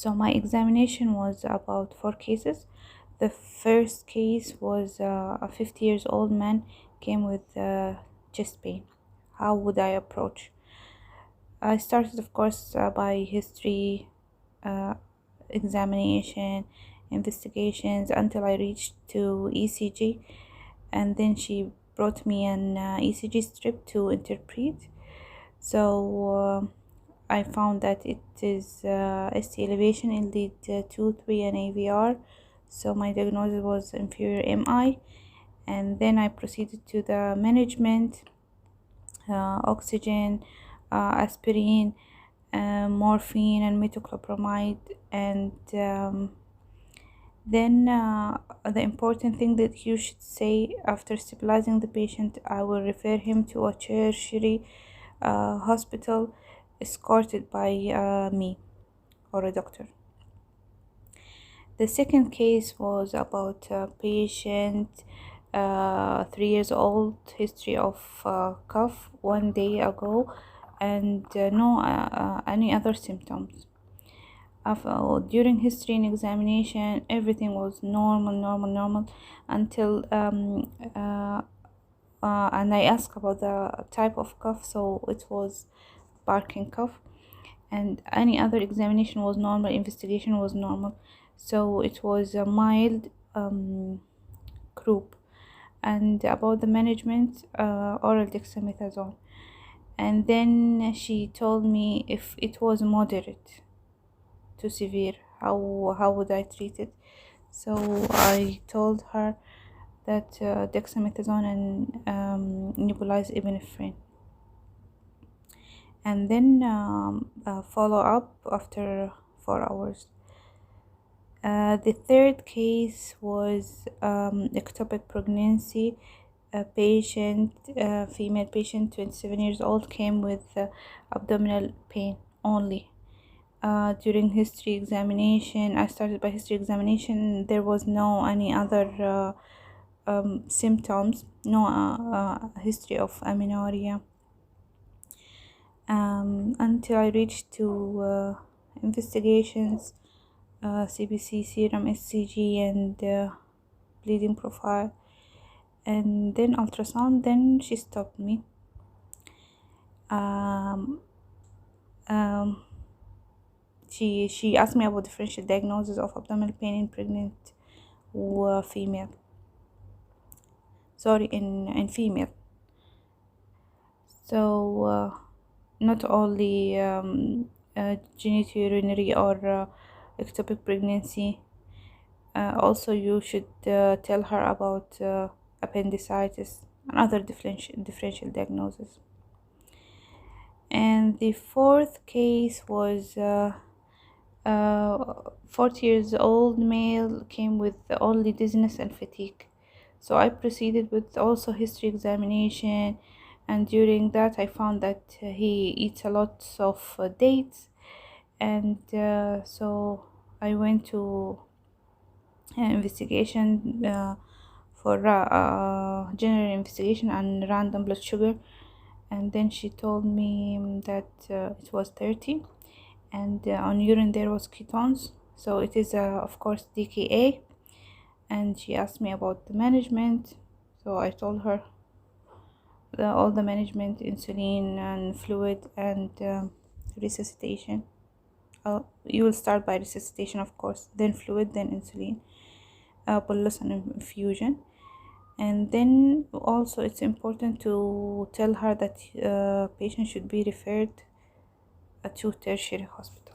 So my examination was about 4 cases. The first case was a 50 years old man came with chest pain. How would I approach? I started, of course, by history, uh, examination, investigations until I reached to ECG, and then she brought me an ECG strip to interpret. So I found that it is ST elevation in lead 2, 3, and AVR. So my diagnosis was inferior MI, and then I proceeded to the management, oxygen, aspirin, morphine, and metoclopramide, and then the important thing that you should say after stabilizing the patient, I will refer him to a tertiary hospital escorted by me or a doctor. The second case was about a patient, 3 years old, history of cough 1 day ago, and no any other symptoms. During history and examination, everything was normal until and I asked about the type of cough, so it was barking cough, and any other examination was normal, investigation was normal, so it was a mild croup. And about the management, oral dexamethasone, and then she told me if it was moderate to severe, how would I treat it. So I told her that dexamethasone and nebulized epinephrine, and then follow up after 4 hours. The third case was ectopic pregnancy. A patient, female patient, 27 years old, came with abdominal pain only. During history examination, I started by history examination. There was no any other symptoms, no history of amenorrhea, until I reached to investigations, CBC, serum, SCG, and bleeding profile, and then ultrasound. Then she stopped me. Um, um, she asked me about differential diagnosis of abdominal pain in pregnant female. Sorry, in female. So not only genitourinary or ectopic pregnancy. Also, you should tell her about appendicitis and other differential diagnosis. And the fourth case was 40 years old male, came with only dizziness and fatigue. So I proceeded with also history examination, and during that I found that he eats a lot of dates, and so I went to investigation for general investigation and random blood sugar, and then she told me that it was 30, and on urine there was ketones, so it is of course DKA. And she asked me about the management, so I told her all the management, insulin and fluid, and resuscitation. You will start by resuscitation, of course, then fluid, then insulin, bolus and infusion. And then also it's important to tell her that patient should be referred to tertiary hospital.